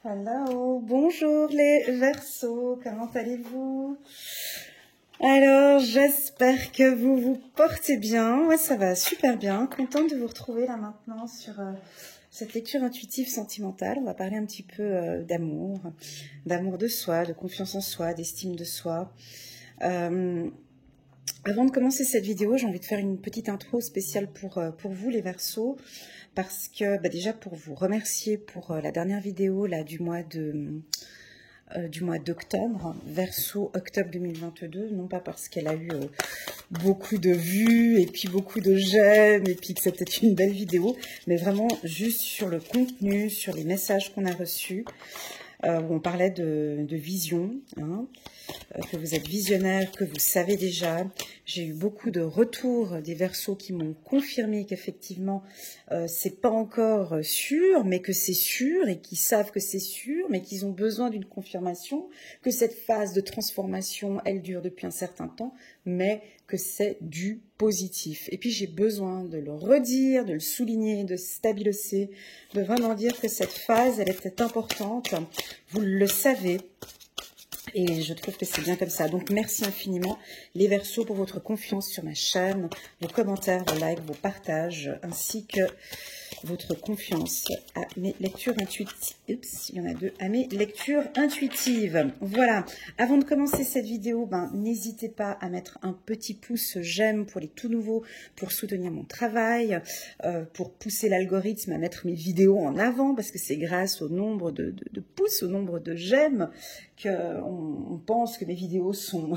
Hello, bonjour les Verseaux, comment allez-vous? Alors, j'espère que vous vous portez bien. Ouais, ça va super bien. Contente de vous retrouver là maintenant sur cette lecture intuitive sentimentale. On va parler un petit peu d'amour, d'amour de soi, de confiance en soi, d'estime de soi. Avant de commencer cette vidéo, j'ai envie de faire une petite intro spéciale pour vous les Verseaux. Parce que déjà pour vous remercier pour la dernière vidéo là, du mois d'octobre, Verseau octobre 2022, non pas parce qu'elle a eu beaucoup de vues et puis beaucoup de j'aime et puis que c'était une belle vidéo, mais vraiment juste sur le contenu, sur les messages qu'on a reçus, où on parlait de vision, hein, que vous êtes visionnaire, que vous savez déjà. J'ai eu beaucoup de retours des Verseaux qui m'ont confirmé qu'effectivement c'est pas encore sûr, mais que c'est sûr, et qui savent que c'est sûr, mais qu'ils ont besoin d'une confirmation, que cette phase de transformation, elle dure depuis un certain temps, mais que c'est du positif. Et puis j'ai besoin de le redire, de le souligner, de stabiliser, de vraiment dire que cette phase, elle était importante. Vous le savez. Et je trouve que c'est bien comme ça. Donc, merci infiniment, les Verseaux, pour votre confiance sur ma chaîne, vos commentaires, vos likes, vos partages, ainsi que votre confiance à mes lectures intuitives. Oups, il y en a deux. À mes lectures intuitives. Voilà. Avant de commencer cette vidéo, n'hésitez pas à mettre un petit pouce j'aime pour les tout nouveaux, pour soutenir mon travail, pour pousser l'algorithme à mettre mes vidéos en avant, parce que c'est grâce au nombre de pouces, au nombre de j'aime, qu'on pense que mes vidéos sont,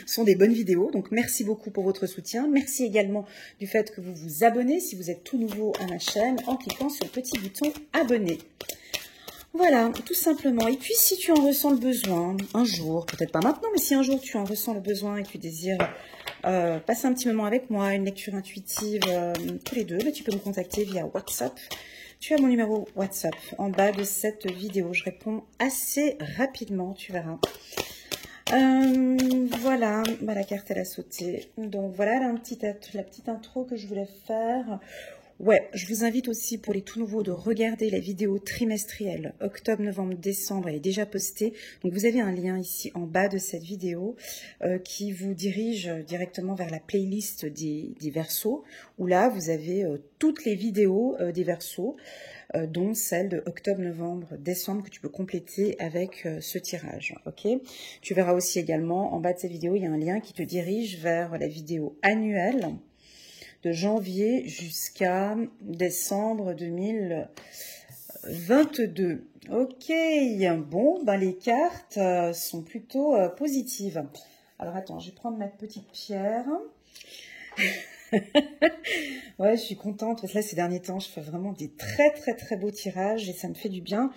sont des bonnes vidéos. Donc, merci beaucoup pour votre soutien. Merci également du fait que vous vous abonnez si vous êtes tout nouveau à ma chaîne en cliquant sur le petit bouton abonner. Voilà, tout simplement. Et puis, si tu en ressens le besoin, un jour, peut-être pas maintenant, mais si un jour tu en ressens le besoin et que tu désires passer un petit moment avec moi, une lecture intuitive tous les deux, tu peux me contacter via WhatsApp. Tu as mon numéro WhatsApp en bas de cette vidéo. Je réponds assez rapidement, tu verras. Voilà, la carte elle a sauté. Donc voilà la petite intro que je voulais faire. Ouais, je vous invite aussi pour les tout nouveaux de regarder la vidéo trimestrielle octobre, novembre, décembre. Elle est déjà postée. Donc vous avez un lien ici en bas de cette vidéo qui vous dirige directement vers la playlist des Verseaux, où là vous avez toutes les vidéos des Verseaux, dont celle de octobre, novembre, décembre que tu peux compléter avec ce tirage. Ok. Tu verras aussi également en bas de cette vidéo, il y a un lien qui te dirige vers la vidéo annuelle de janvier jusqu'à décembre 2022. Ok, bon, les cartes sont plutôt positives. Alors attends, je vais prendre ma petite pierre. Ouais, je suis contente parce que là, ces derniers temps, je fais vraiment des très très très beaux tirages et ça me fait du bien.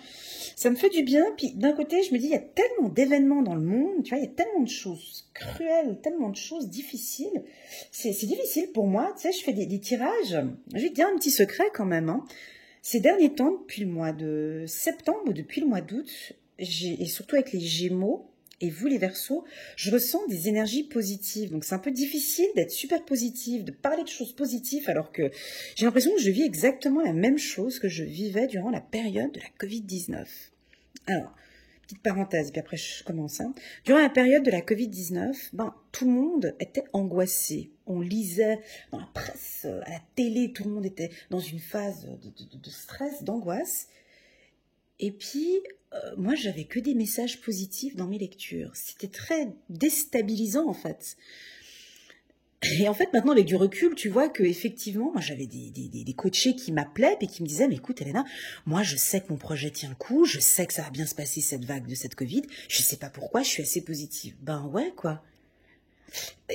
Ça me fait du bien, puis d'un côté, je me dis, il y a tellement d'événements dans le monde, tu vois, il y a tellement de choses cruelles, tellement de choses difficiles. C'est difficile pour moi, tu sais, je fais des tirages. Je vais te dire un petit secret quand même, hein. Ces derniers temps, depuis le mois de septembre ou depuis le mois d'août, et surtout avec les Gémeaux, et vous les Verseaux, je ressens des énergies positives. Donc c'est un peu difficile d'être super positive, de parler de choses positives, alors que j'ai l'impression que je vis exactement la même chose que je vivais durant la période de la Covid-19. Alors, petite parenthèse, puis après je commence. Hein. Durant la période de la Covid-19, tout le monde était angoissé. On lisait dans la presse, à la télé, tout le monde était dans une phase de stress, d'angoisse. Et puis, moi, j'avais que des messages positifs dans mes lectures. C'était très déstabilisant, en fait. Et en fait, maintenant, avec du recul, tu vois que effectivement, moi, j'avais des coachés qui m'appelaient et qui me disaient, mais écoute, Elena, moi, je sais que mon projet tient le coup, je sais que ça va bien se passer, cette vague de cette Covid, je sais pas pourquoi, je suis assez positive. Ben ouais, quoi.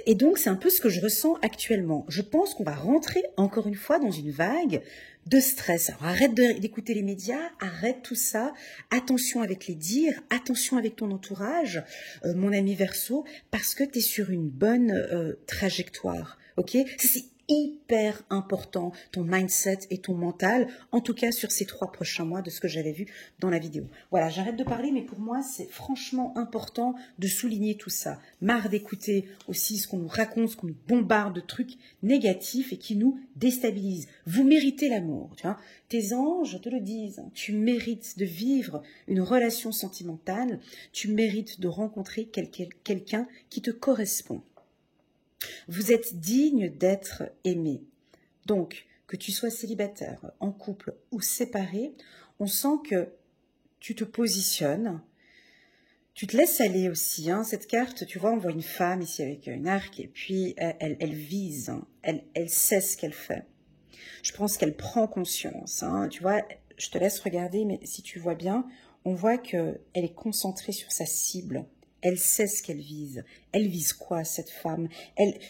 Et donc, c'est un peu ce que je ressens actuellement. Je pense qu'on va rentrer, encore une fois, dans une vague de stress. Alors, arrête d'écouter les médias, arrête tout ça. Attention avec les dires, attention avec ton entourage, mon ami Verseau, parce que tu es sur une bonne trajectoire. Ok ? hyper important, ton mindset et ton mental, en tout cas sur ces 3 prochains mois de ce que j'avais vu dans la vidéo. Voilà, j'arrête de parler, mais pour moi, c'est franchement important de souligner tout ça. Marre d'écouter aussi ce qu'on nous raconte, ce qu'on nous bombarde de trucs négatifs et qui nous déstabilisent. Vous méritez l'amour, tu vois. Tes anges te le disent, tu mérites de vivre une relation sentimentale, tu mérites de rencontrer quelqu'un qui te correspond. Vous êtes digne d'être aimé. Donc, que tu sois célibataire, en couple ou séparé, on sent que tu te positionnes, tu te laisses aller aussi. Hein. Cette carte, tu vois, on voit une femme ici avec un arc et puis elle vise, hein. Elle sait ce qu'elle fait. Je pense qu'elle prend conscience. Hein. Tu vois, je te laisse regarder, mais si tu vois bien, on voit qu'elle est concentrée sur sa cible. Elle sait ce qu'elle vise. Elle vise quoi, cette femme?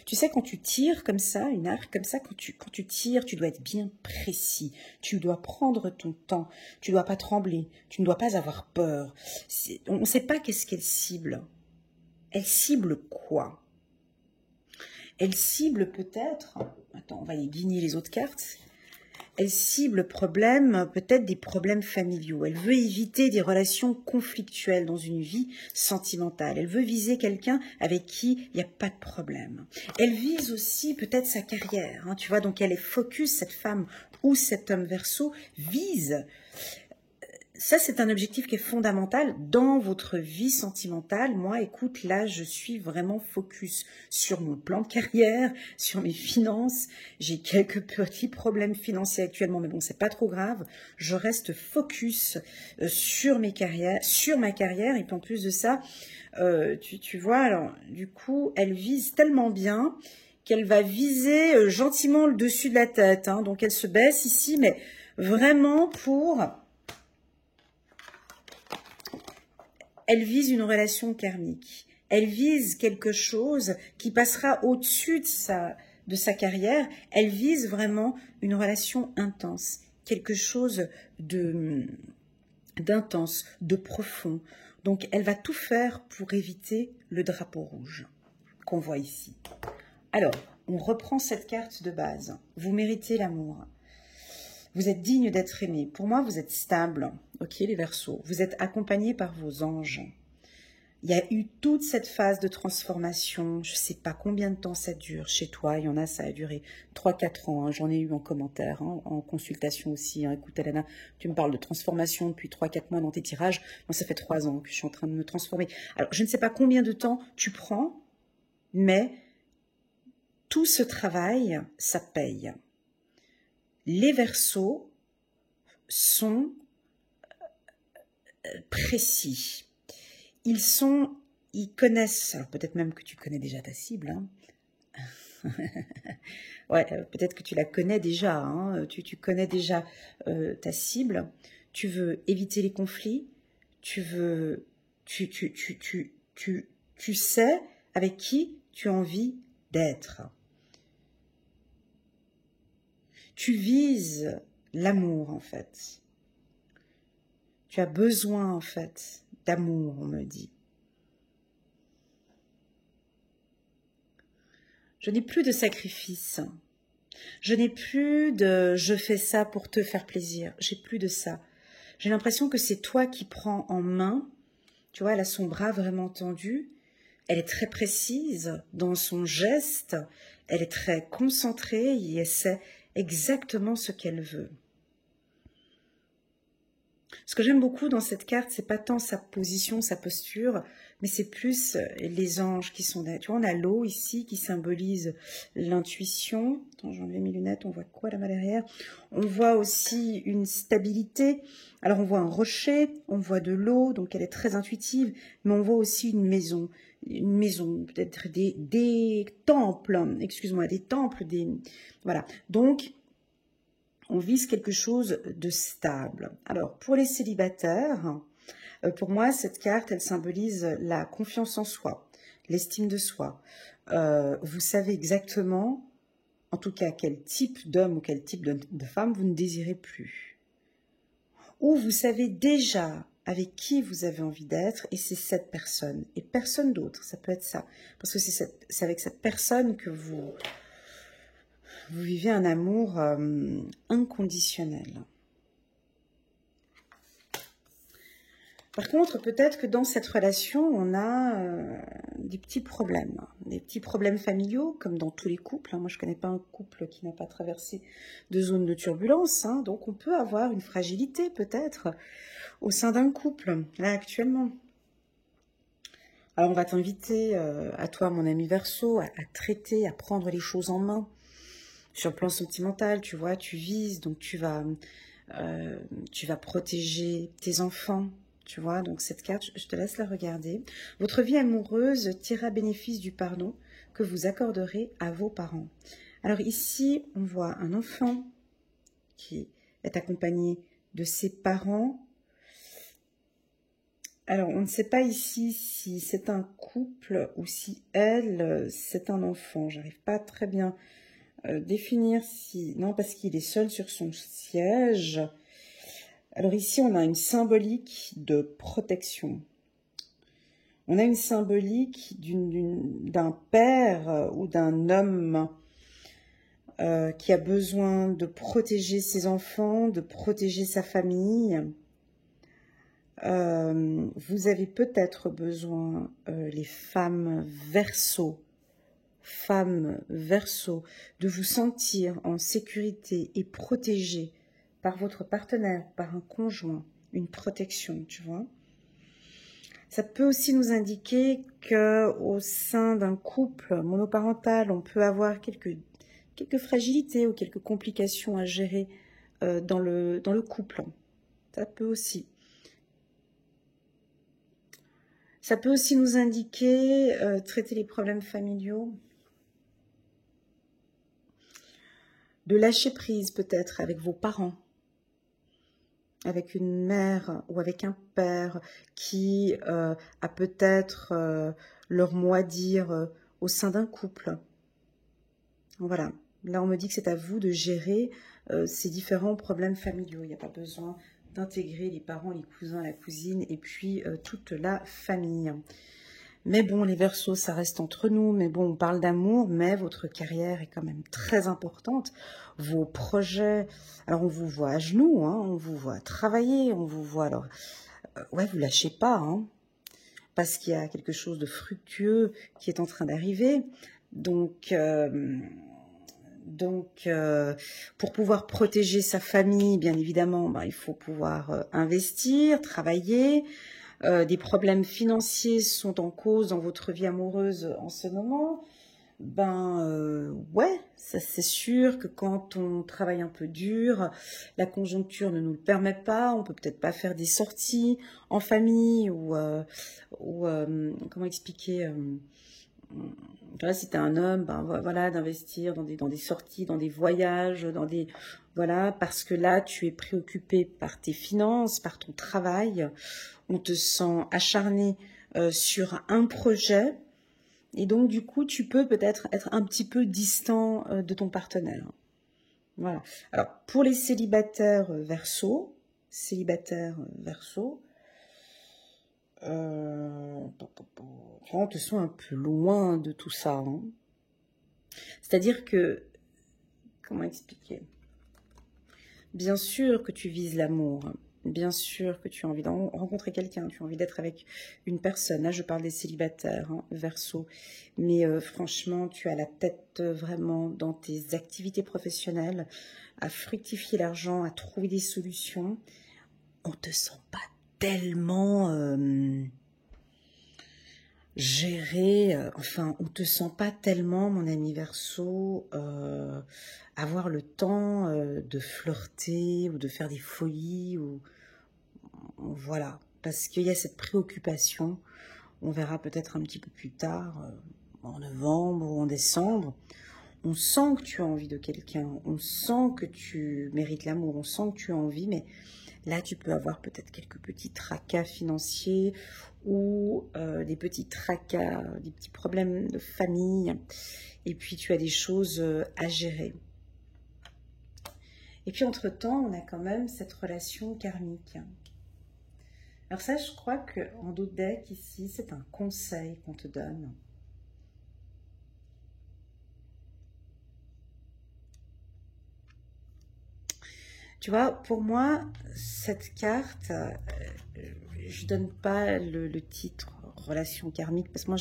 Tu sais, quand tu tires comme ça, une arc comme ça, quand tu tires, tu dois être bien précis. Tu dois prendre ton temps. Tu ne dois pas trembler. Tu ne dois pas avoir peur. On ne sait pas qu'est-ce qu'elle cible. Elle cible quoi? Elle cible peut-être... Attends, on va y guigner les autres cartes. Elle cible peut-être des problèmes familiaux. Elle veut éviter des relations conflictuelles dans une vie sentimentale. Elle veut viser quelqu'un avec qui il n'y a pas de problème. Elle vise aussi peut-être sa carrière. Hein, tu vois, donc elle est focus, cette femme ou cet homme Verseau vise. Ça, c'est un objectif qui est fondamental dans votre vie sentimentale. Moi, écoute, là, je suis vraiment focus sur mon plan de carrière, sur mes finances. J'ai quelques petits problèmes financiers actuellement, mais bon, c'est pas trop grave. Je reste focus sur ma carrière. Et puis en plus de ça, tu vois, alors, du coup, elle vise tellement bien qu'elle va viser gentiment le dessus de la tête. Hein. Donc, elle se baisse ici, mais vraiment pour... Elle vise une relation karmique. Elle vise quelque chose qui passera au-dessus de sa carrière. Elle vise vraiment une relation intense, quelque chose d'intense, de profond. Donc, elle va tout faire pour éviter le drapeau rouge qu'on voit ici. Alors, on reprend cette carte de base. Vous méritez l'amour. Vous êtes digne d'être aimé. Pour moi, vous êtes stable. Ok, les Verseaux. Vous êtes accompagné par vos anges. Il y a eu toute cette phase de transformation. Je ne sais pas combien de temps ça dure chez toi. Il y en a, ça a duré 3-4 ans. Hein. J'en ai eu en commentaire, hein, en consultation aussi. Hein. Écoute, Alana, tu me parles de transformation depuis 3-4 mois dans tes tirages. Moi, ça fait 3 ans que je suis en train de me transformer. Alors, je ne sais pas combien de temps tu prends, mais tout ce travail, ça paye. Les Verseaux sont précis. Ils connaissent, alors peut-être même que tu connais déjà ta cible, hein. Ouais, peut-être que tu la connais déjà, hein. Tu connais déjà ta cible. Tu veux éviter les conflits. Tu sais avec qui tu as envie d'être. Tu vises l'amour, en fait. Tu as besoin, en fait, d'amour, on me dit. Je n'ai plus de sacrifice. Je n'ai plus de « je fais ça pour te faire plaisir ». J'ai plus de ça. J'ai l'impression que c'est toi qui prends en main. Tu vois, elle a son bras vraiment tendu. Elle est très précise dans son geste. Elle est très concentrée et elle sait exactement ce qu'elle veut. Ce que j'aime beaucoup dans cette carte, c'est pas tant sa position, sa posture, mais c'est plus les anges qui sont là. Tu vois, on a l'eau ici qui symbolise l'intuition. Attends, j'ai enlevé mes lunettes, on voit quoi là-bas derrière? On voit aussi une stabilité. Alors on voit un rocher, on voit de l'eau, donc elle est très intuitive, mais on voit aussi une maison, peut-être des temples, excuse-moi, des temples, voilà. Donc, on vise quelque chose de stable. Alors, pour les célibataires, pour moi, cette carte, elle symbolise la confiance en soi, l'estime de soi. Vous savez exactement, en tout cas, quel type d'homme ou quel type de femme vous ne désirez plus. Ou vous savez déjà avec qui vous avez envie d'être, et c'est cette personne, et personne d'autre, ça peut être ça. Parce que c'est avec cette personne que vous vous vivez un amour inconditionnel. Par contre, peut-être que dans cette relation, on a des petits problèmes familiaux, comme dans tous les couples. Moi, je ne connais pas un couple qui n'a pas traversé de zone de turbulence, donc on peut avoir une fragilité, peut-être, au sein d'un couple, là, actuellement. Alors, on va t'inviter, à toi, mon ami Verseau, à traiter, à prendre les choses en main. Sur le plan sentimental, tu vois, tu vises, donc tu vas protéger tes enfants. Tu vois, donc cette carte, je te laisse la regarder. Votre vie amoureuse tirera bénéfice du pardon que vous accorderez à vos parents. Alors ici, on voit un enfant qui est accompagné de ses parents. Alors, on ne sait pas ici si c'est un couple ou si elle, c'est un enfant. J'arrive pas très bien à définir si... Non, parce qu'il est seul sur son siège. Alors ici, on a une symbolique de protection. On a une symbolique d'un père ou d'un homme qui a besoin de protéger ses enfants, de protéger sa famille. Vous avez peut-être besoin, les femmes Verseau, de vous sentir en sécurité et protégées par votre partenaire, par un conjoint, une protection, tu vois. Ça peut aussi nous indiquer qu'au sein d'un couple monoparental, on peut avoir quelques fragilités ou quelques complications à gérer dans le couple. Ça peut aussi. Ça peut aussi nous indiquer traiter les problèmes familiaux, de lâcher prise peut-être avec vos parents, avec une mère ou avec un père qui a peut-être leur mot à dire au sein d'un couple. Voilà, là on me dit que c'est à vous de gérer ces différents problèmes familiaux. Il n'y a pas besoin d'intégrer les parents, les cousins, la cousine et puis toute la famille. Mais bon, les Verseaux, ça reste entre nous. Mais bon, on parle d'amour, mais votre carrière est quand même très importante. Vos projets, alors on vous voit à genoux, on vous voit travailler, on vous voit alors... ouais, vous lâchez pas, parce qu'il y a quelque chose de fructueux qui est en train d'arriver. Donc, pour pouvoir protéger sa famille, bien évidemment, il faut pouvoir investir, travailler. Des problèmes financiers sont en cause dans votre vie amoureuse en ce moment. Ouais, ça c'est sûr que quand on travaille un peu dur, la conjoncture ne nous le permet pas, on peut peut-être pas faire des sorties en famille ou comment expliquer, voilà, si tu es un homme, voilà, d'investir dans des sorties, dans des voyages, voilà, parce que là tu es préoccupé par tes finances, par ton travail, on te sent acharné sur un projet. Et donc, du coup, tu peux peut-être être un petit peu distant de ton partenaire. Voilà. Alors, pour les célibataires Verseau, on te sent un peu loin de tout ça. C'est-à-dire que, comment expliquer? Bien sûr que tu vises l'amour. Bien sûr que tu as envie de rencontrer quelqu'un, tu as envie d'être avec une personne. Là, je parle des célibataires, Verseau. Mais franchement, tu as la tête vraiment dans tes activités professionnelles, à fructifier l'argent, à trouver des solutions. On ne te sent pas tellement géré, on ne te sent pas tellement, mon ami Verseau, avoir le temps de flirter ou de faire des folies ou... Voilà, parce qu'il y a cette préoccupation. On verra peut-être un petit peu plus tard, en novembre ou en décembre. On sent que tu as envie de quelqu'un, on sent que tu mérites l'amour, on sent que tu as envie, mais là tu peux avoir peut-être quelques petits tracas financiers ou des petits tracas, des petits problèmes de famille, et puis tu as des choses à gérer. Et puis entre-temps, on a quand même cette relation karmique. Alors ça, je crois qu'en dos de deck, ici, c'est un conseil qu'on te donne. Tu vois, pour moi, cette carte, je donne pas le titre relation karmique, parce que moi,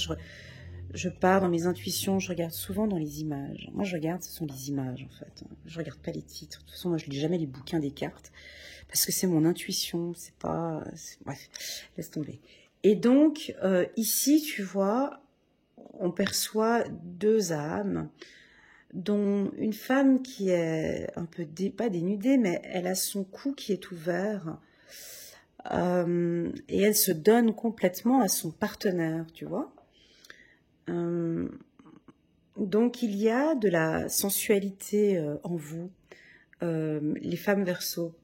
je pars dans mes intuitions, je regarde souvent dans les images. Moi, je regarde, ce sont les images, en fait. Je regarde pas les titres. De toute façon, moi, je lis jamais les bouquins des cartes, parce que c'est mon intuition, c'est pas... Bref, laisse tomber. Et donc, ici, tu vois, on perçoit deux âmes, dont une femme qui est un peu, pas dénudée, mais elle a son cou qui est ouvert, et elle se donne complètement à son partenaire, tu vois. Donc il y a de la sensualité en vous, les femmes Verseau.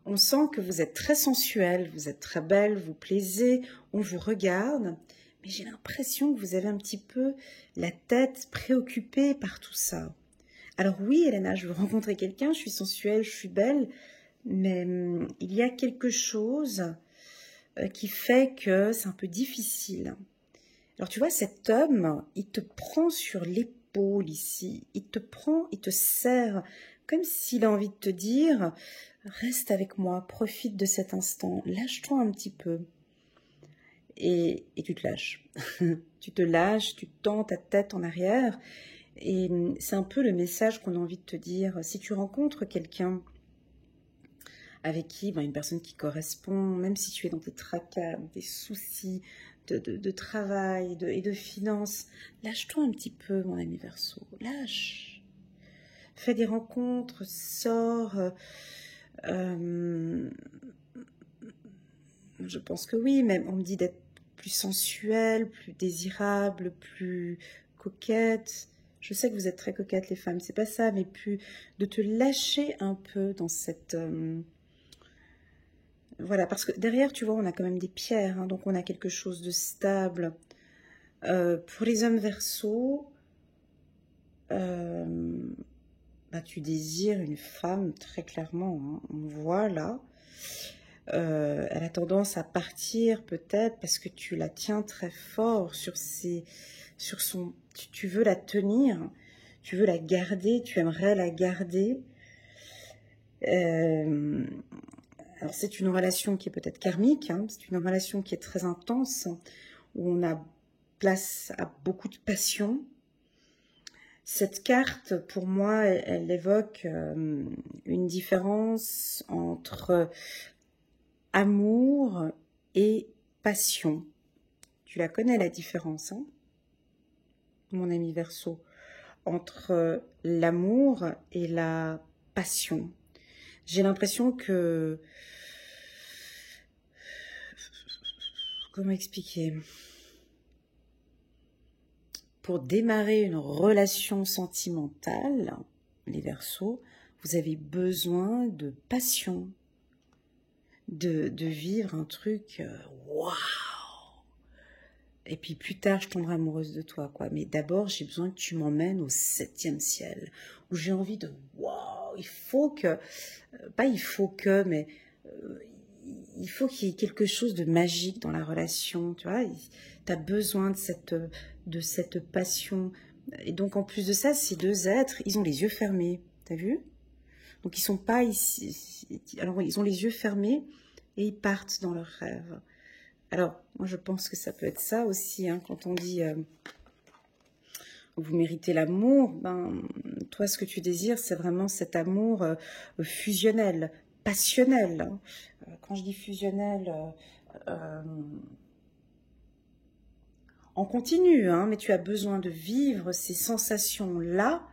On sent que vous êtes très sensuelle, vous êtes très belle, vous plaisez, on vous regarde, mais j'ai l'impression que vous avez un petit peu la tête préoccupée par tout ça. Alors oui, Elena, je veux rencontrer quelqu'un, je suis sensuelle, je suis belle, mais il y a quelque chose qui fait que c'est un peu difficile. Alors tu vois, cet homme, il te prend sur l'épaule ici, il te prend, il te serre, comme s'il a envie de te dire, reste avec moi, profite de cet instant, lâche-toi un petit peu. Et tu te lâches. Tu te lâches, tu tends ta tête en arrière, et c'est un peu le message qu'on a envie de te dire. Si tu rencontres quelqu'un avec qui, une personne qui correspond, même si tu es dans tes tracas, des soucis de travail et de finances, lâche-toi un petit peu, mon ami Verseau, lâche. Fais des rencontres, sors. Je pense que oui, mais on me dit d'être plus sensuelle, plus désirable, plus coquette. Je sais que vous êtes très coquettes les femmes, c'est pas ça, mais plus de te lâcher un peu dans cette... Voilà, parce que derrière, tu vois, on a quand même des pierres, hein, donc on a quelque chose de stable. Pour les hommes Verseau, tu désires une femme, très clairement, hein, on voit là. Elle a tendance à partir peut-être parce que tu la tiens très fort sur son... Tu veux la tenir, tu veux la garder, tu aimerais la garder. Alors c'est une relation qui est peut-être karmique, hein, c'est une relation qui est très intense, où on a place à beaucoup de passion. Cette carte, pour moi, elle évoque une différence entre amour et passion. Tu la connais la différence, hein, mon ami Verseau, entre l'amour et la passion. J'ai l'impression que... Comment expliquer? Pour démarrer une relation sentimentale, les Verseaux, vous avez besoin de passion, de vivre un truc waouh. Et puis plus tard, je tomberai amoureuse de toi, quoi. Mais d'abord, j'ai besoin que tu m'emmènes au 7e ciel, où j'ai envie de waouh. Il faut que, pas il faut que, mais il faut qu'il y ait quelque chose de magique dans la relation, tu vois. Tu as besoin de cette passion. Et donc, en plus de ça, ces deux êtres, ils ont les yeux fermés, t'as vu? Donc, ils sont pas ici. Alors, ils ont les yeux fermés et ils partent dans leurs rêves. Alors, moi, je pense que ça peut être ça aussi, hein, quand on dit vous méritez l'amour, toi, ce que tu désires, c'est vraiment cet amour fusionnel, passionnel. Hein. Quand je dis fusionnel, en continu, hein, mais tu as besoin de vivre ces sensations-là,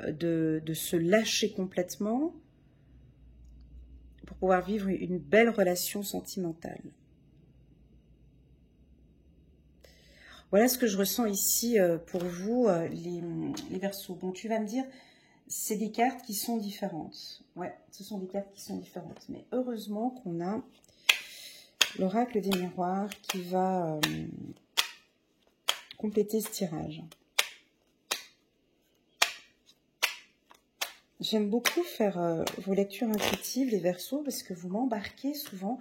de se lâcher complètement pour pouvoir vivre une belle relation sentimentale. Voilà ce que je ressens ici pour vous, les Verseaux. Bon, tu vas me dire, c'est des cartes qui sont différentes. Ouais, ce sont des cartes qui sont différentes. Mais heureusement qu'on a l'oracle des miroirs qui va compléter ce tirage. J'aime beaucoup faire vos lectures intuitives, les Verseaux, parce que vous m'embarquez souvent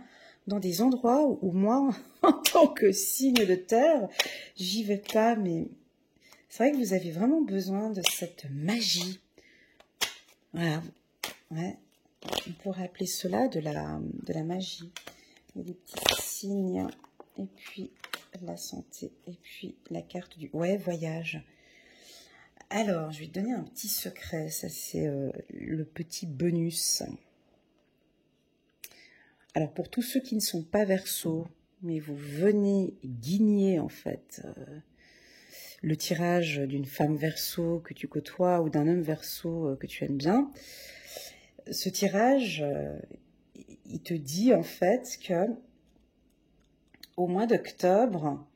dans des endroits où moi, en tant que signe de terre, j'y vais pas, mais c'est vrai que vous avez vraiment besoin de cette magie. Voilà. Ouais, on pourrait appeler cela de la magie. Il y a des petits signes, et puis la santé, et puis la carte du... Ouais, voyage. Alors, je vais te donner un petit secret, ça c'est le petit bonus. Alors, pour tous ceux qui ne sont pas Verseau, mais vous venez guigner en fait le tirage d'une femme Verseau que tu côtoies ou d'un homme Verseau que tu aimes bien, ce tirage, il te dit en fait que au mois d'octobre,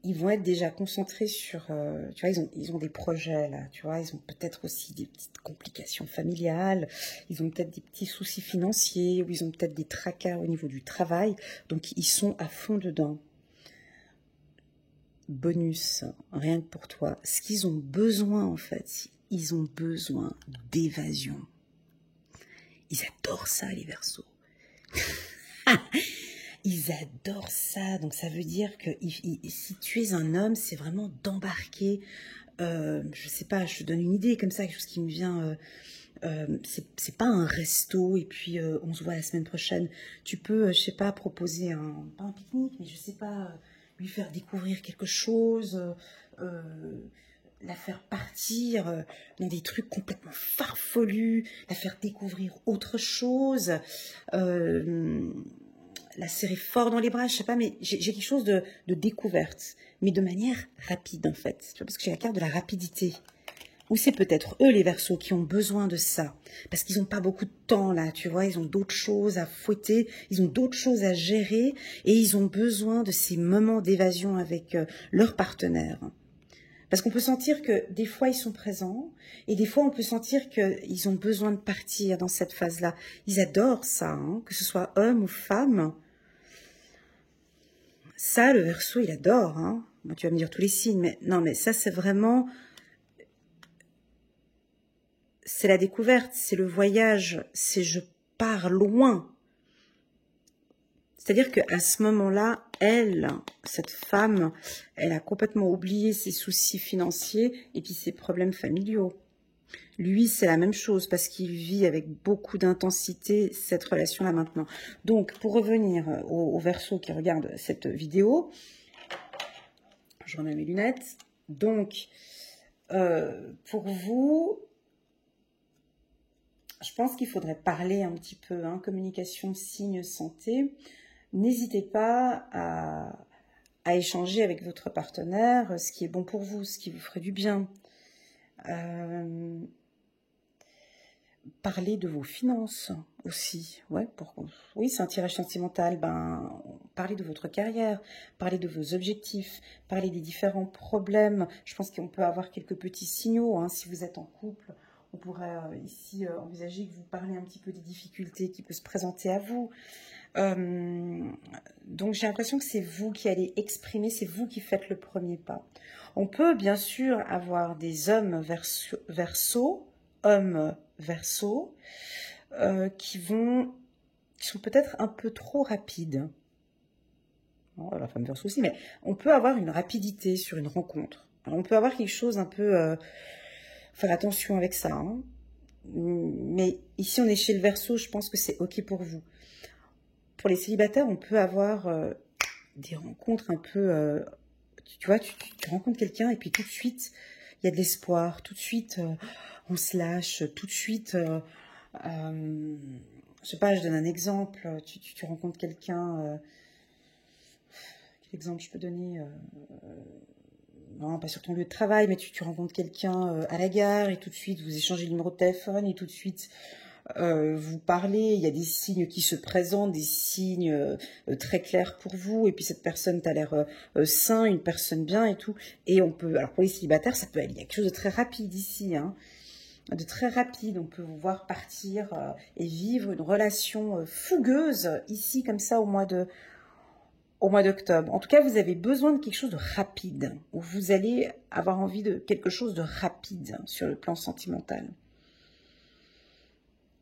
ils vont être déjà concentrés sur, tu vois, ils ont des projets là, tu vois, ils ont peut-être aussi des petites complications familiales, ils ont peut-être des petits soucis financiers, ou ils ont peut-être des tracas au niveau du travail, donc ils sont à fond dedans. Bonus, rien que pour toi, ce qu'ils ont besoin en fait, ils ont besoin d'évasion. Ils adorent ça les Verseaux. Ils adorent ça, donc ça veut dire que si tu es un homme, c'est vraiment d'embarquer, je sais pas, je te donne une idée comme ça, quelque chose qui me vient, c'est pas un resto et puis on se voit la semaine prochaine. Tu peux, je sais pas, proposer pas un pique-nique, mais je sais pas, lui faire découvrir quelque chose, la faire partir dans des trucs complètement farfelus, la faire découvrir autre chose, la serrer fort dans les bras, je sais pas, mais j'ai quelque chose de découverte, mais de manière rapide en fait, tu vois, parce que j'ai la carte de la rapidité. Ou c'est peut-être eux les Verseaux qui ont besoin de ça, parce qu'ils n'ont pas beaucoup de temps là, tu vois, ils ont d'autres choses à fouetter, ils ont d'autres choses à gérer, et ils ont besoin de ces moments d'évasion avec leur partenaire. Parce qu'on peut sentir que des fois ils sont présents, et des fois on peut sentir qu'ils ont besoin de partir dans cette phase-là. Ils adorent ça, hein, que ce soit homme ou femme. Ça, le Verseau, il adore. Hein. Bon, tu vas me dire tous les signes, mais non, mais ça, c'est vraiment... C'est la découverte, c'est le voyage, c'est je pars loin. C'est-à-dire qu'à ce moment-là, elle, cette femme, elle a complètement oublié ses soucis financiers et puis ses problèmes familiaux. Lui, c'est la même chose parce qu'il vit avec beaucoup d'intensité cette relation-là maintenant. Donc, pour revenir au Verseau qui regarde cette vidéo, je remets mes lunettes. Donc, pour vous, je pense qu'il faudrait parler un petit peu, hein, communication, signes, santé. N'hésitez pas à échanger avec votre partenaire ce qui est bon pour vous, ce qui vous ferait du bien. Parler de vos finances aussi, ouais, oui, c'est un tirage sentimental, parlez de votre carrière, parlez de vos objectifs, parlez des différents problèmes. Je pense qu'on peut avoir quelques petits signaux, hein, si vous êtes en couple, on pourrait ici envisager que vous parlez un petit peu des difficultés qui peuvent se présenter à vous. Donc j'ai l'impression que c'est vous qui allez exprimer, c'est vous qui faites le premier pas. On peut bien sûr avoir des hommes Verseaux, hommes Verseaux, qui sont peut-être un peu trop rapides. Bon, la femme Verseau aussi, mais on peut avoir une rapidité sur une rencontre. Alors, on peut avoir quelque chose un peu... faire attention avec ça. Hein. Mais ici, on est chez le Verseau, je pense que c'est OK pour vous. Pour les célibataires, on peut avoir des rencontres un peu... tu vois, tu rencontres quelqu'un et puis tout de suite, il y a de l'espoir. Tout de suite, on se lâche. Tout de suite... je sais pas, je donne un exemple. Tu rencontres quelqu'un... quel exemple je peux donner non, pas sur ton lieu de travail, mais tu rencontres quelqu'un à la gare et tout de suite vous échangez le numéro de téléphone et tout de suite vous parlez, il y a des signes qui se présentent, des signes très clairs pour vous, et puis cette personne t'a l'air sain, une personne bien et tout, et on peut, alors pour les célibataires, ça peut aller, il y a quelque chose de très rapide ici, hein, de très rapide, on peut vous voir partir et vivre une relation fougueuse ici comme ça au mois d'octobre. En tout cas, vous avez besoin de quelque chose de rapide, où vous allez avoir envie de quelque chose de rapide sur le plan sentimental.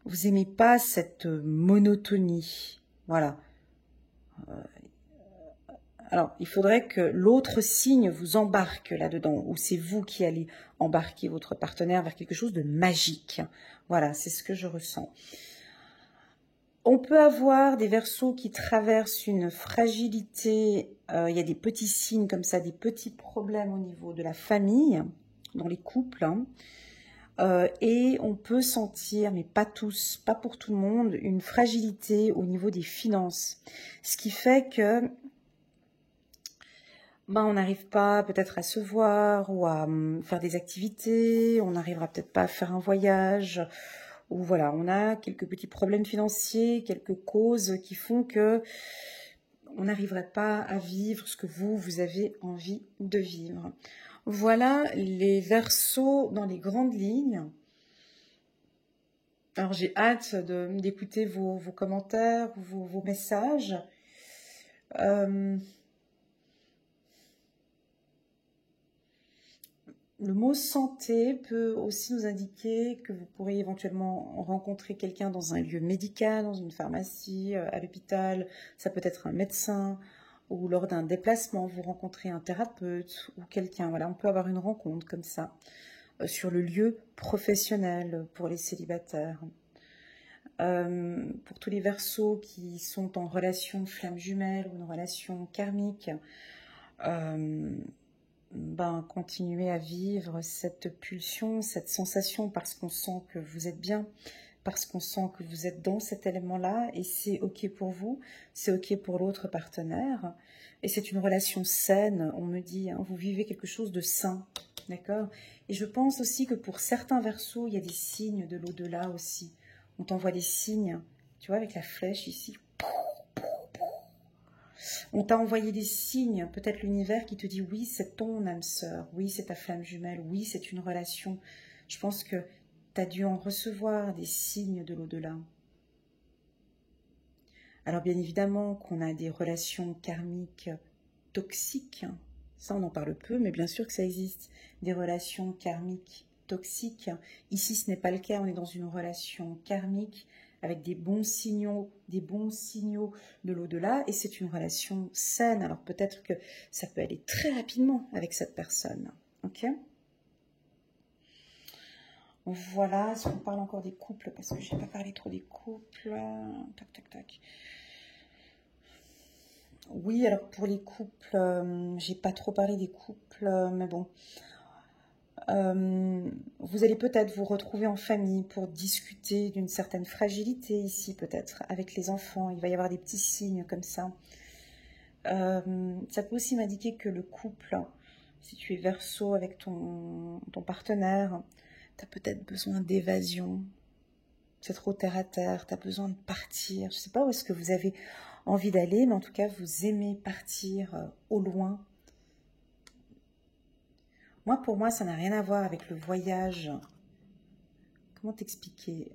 Vous n'aimez pas cette monotonie. Voilà. Alors, il faudrait que l'autre signe vous embarque là-dedans, ou c'est vous qui allez embarquer votre partenaire vers quelque chose de magique. Voilà, c'est ce que je ressens. On peut avoir des Verseaux qui traversent une fragilité. Il y a des petits signes comme ça, des petits problèmes au niveau de la famille, dans les couples. Et on peut sentir, mais pas tous, pas pour tout le monde, une fragilité au niveau des finances. Ce qui fait que on n'arrive pas peut-être à se voir ou à faire des activités, on n'arrivera peut-être pas à faire un voyage, ou voilà, on a quelques petits problèmes financiers, quelques causes qui font que on n'arriverait pas à vivre ce que vous avez envie de vivre. Voilà les Verseaux dans les grandes lignes. Alors j'ai hâte d'écouter vos commentaires, vos messages. Le mot santé peut aussi nous indiquer que vous pourriez éventuellement rencontrer quelqu'un dans un lieu médical, dans une pharmacie, à l'hôpital. Ça peut être un médecin, ou lors d'un déplacement, vous rencontrez un thérapeute ou quelqu'un. Voilà, on peut avoir une rencontre comme ça sur le lieu professionnel pour les célibataires. Pour tous les Verseaux qui sont en relation flamme jumelle ou une relation karmique, continuez à vivre cette pulsion, cette sensation, parce qu'on sent que vous êtes bien, parce qu'on sent que vous êtes dans cet élément-là, et c'est ok pour vous, c'est ok pour l'autre partenaire, et c'est une relation saine, on me dit, hein, vous vivez quelque chose de sain, d'accord? Et je pense aussi que pour certains Verseaux, il y a des signes de l'au-delà aussi. On t'envoie des signes, tu vois, avec la flèche ici. On t'a envoyé des signes, peut-être l'univers qui te dit oui, c'est ton âme sœur, oui, c'est ta flamme jumelle, oui, c'est une relation. Je pense que tu as dû en recevoir des signes de l'au-delà. Alors bien évidemment qu'on a des relations karmiques toxiques, ça on en parle peu, mais bien sûr que ça existe, des relations karmiques toxiques. Ici ce n'est pas le cas, on est dans une relation karmique avec des bons signaux de l'au-delà, et c'est une relation saine. Alors peut-être que ça peut aller très rapidement avec cette personne, ok? Voilà, est-ce qu'on parle encore des couples? Parce que je n'ai pas parlé trop des couples. Tac, tac, tac. Oui, alors pour les couples, j'ai pas trop parlé des couples, mais bon. Vous allez peut-être vous retrouver en famille pour discuter d'une certaine fragilité ici, peut-être, avec les enfants. Il va y avoir des petits signes comme ça. Ça peut aussi m'indiquer que le couple, si tu es Verseau avec ton partenaire, tu as peut-être besoin d'évasion. C'est trop terre à terre, tu as besoin de partir. Je ne sais pas où est-ce que vous avez envie d'aller, mais en tout cas, vous aimez partir au loin. Pour moi, ça n'a rien à voir avec le voyage. Comment t'expliquer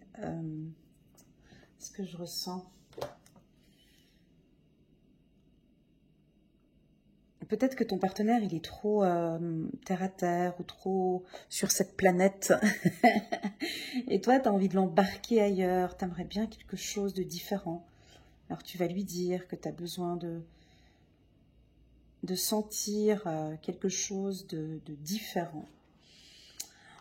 ce que je ressens? Peut-être que ton partenaire, il est trop terre à terre ou trop sur cette planète. Et toi, tu as envie de l'embarquer ailleurs. Tu aimerais bien quelque chose de différent. Alors tu vas lui dire que tu as besoin de sentir quelque chose de différent.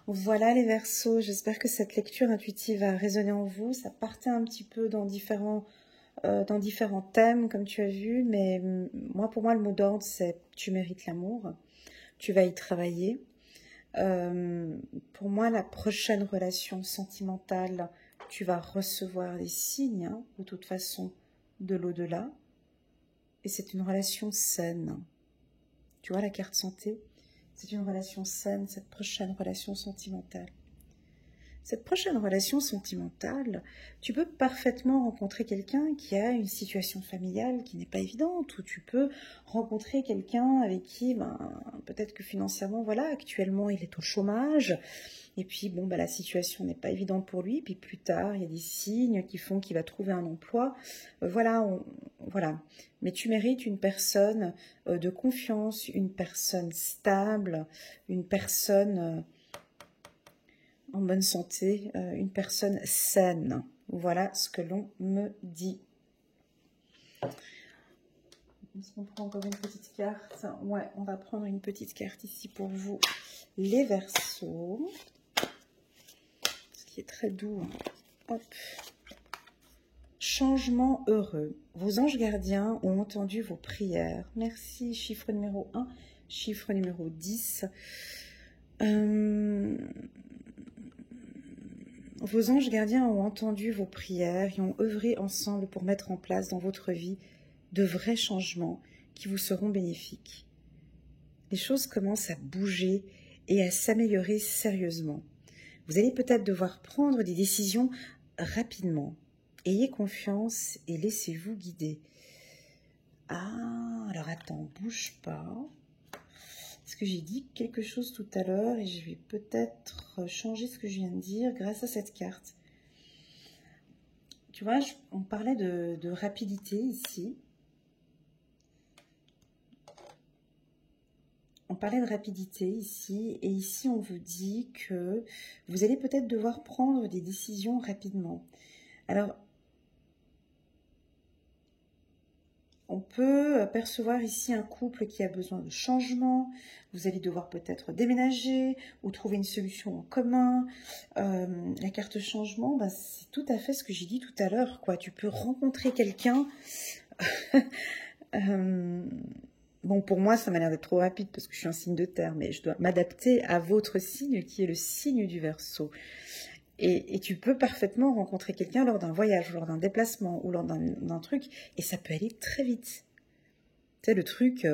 Voilà les Verseaux, j'espère que cette lecture intuitive a résonné en vous. Ça partait un petit peu dans différents thèmes, comme tu as vu, mais pour moi, le mot d'ordre, c'est « tu mérites l'amour », tu vas y travailler. Pour moi, la prochaine relation sentimentale, tu vas recevoir des signes, de toute façon, de l'au-delà, et c'est une relation saine. Tu vois la carte santé? C'est une relation saine, cette prochaine relation sentimentale. Cette prochaine relation sentimentale, tu peux parfaitement rencontrer quelqu'un qui a une situation familiale qui n'est pas évidente, ou tu peux rencontrer quelqu'un avec qui, peut-être que financièrement, voilà, actuellement il est au chômage, et puis la situation n'est pas évidente pour lui, puis plus tard, il y a des signes qui font qu'il va trouver un emploi. Voilà. Mais tu mérites une personne de confiance, une personne stable, une personne en bonne santé, une personne saine. Voilà ce que l'on me dit. Est-ce qu'on prend encore une petite carte? Ouais, on va prendre une petite carte ici pour vous, les Verseaux. Ce qui est très doux. Hein. Hop. Changement heureux. Vos anges gardiens ont entendu vos prières. Merci. Chiffre numéro 1, chiffre numéro 10. Vos anges gardiens ont entendu vos prières et ont œuvré ensemble pour mettre en place dans votre vie de vrais changements qui vous seront bénéfiques. Les choses commencent à bouger et à s'améliorer sérieusement. Vous allez peut-être devoir prendre des décisions rapidement. Ayez confiance et laissez-vous guider. Ah, alors attends, bouge pas. Est-ce que j'ai dit quelque chose tout à l'heure et je vais peut-être changer ce que je viens de dire grâce à cette carte. Tu vois, on parlait de rapidité ici. On parlait de rapidité ici, et ici on vous dit que vous allez peut-être devoir prendre des décisions rapidement. Alors, on peut percevoir ici un couple qui a besoin de changement. Vous allez devoir peut-être déménager ou trouver une solution en commun. La carte changement, ben, c'est tout à fait ce que j'ai dit tout à l'heure, quoi. Tu peux rencontrer quelqu'un... Bon, pour moi, ça m'a l'air d'être trop rapide parce que je suis un signe de terre, mais je dois m'adapter à votre signe qui est le signe du Verseau. Et tu peux parfaitement rencontrer quelqu'un lors d'un voyage, lors d'un déplacement ou lors d'un truc, et ça peut aller très vite. Tu sais, le truc...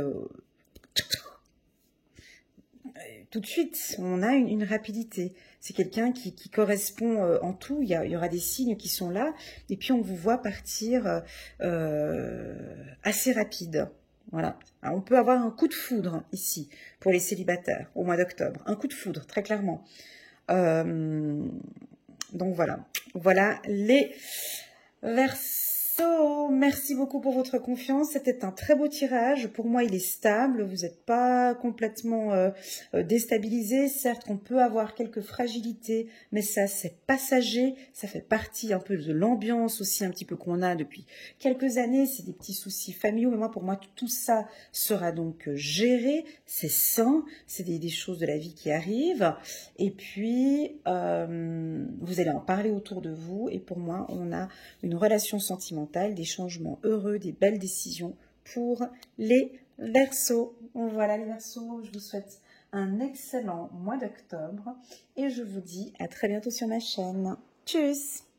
tout de suite, on a une rapidité. C'est quelqu'un qui correspond en tout. Il y aura des signes qui sont là, et puis on vous voit partir assez rapide. Voilà. Alors, on peut avoir un coup de foudre ici pour les célibataires au mois d'octobre. Un coup de foudre, très clairement. Donc voilà. Voilà les Verseaux. Merci beaucoup pour votre confiance. C'était un très beau tirage. Pour moi, il est stable. Vous n'êtes pas complètement déstabilisé. Certes, on peut avoir quelques fragilités, mais ça, c'est passager. Ça fait partie un peu de l'ambiance aussi un petit peu qu'on a depuis quelques années. C'est des petits soucis familiaux. Mais moi, pour moi, tout ça sera donc géré. C'est sain. C'est des choses de la vie qui arrivent. Et puis, vous allez en parler autour de vous. Et pour moi, on a une relation sentimentale, des changements heureux, des belles décisions pour les Verseaux. Voilà les Verseaux, je vous souhaite un excellent mois d'octobre et je vous dis à très bientôt sur ma chaîne. Tchuss!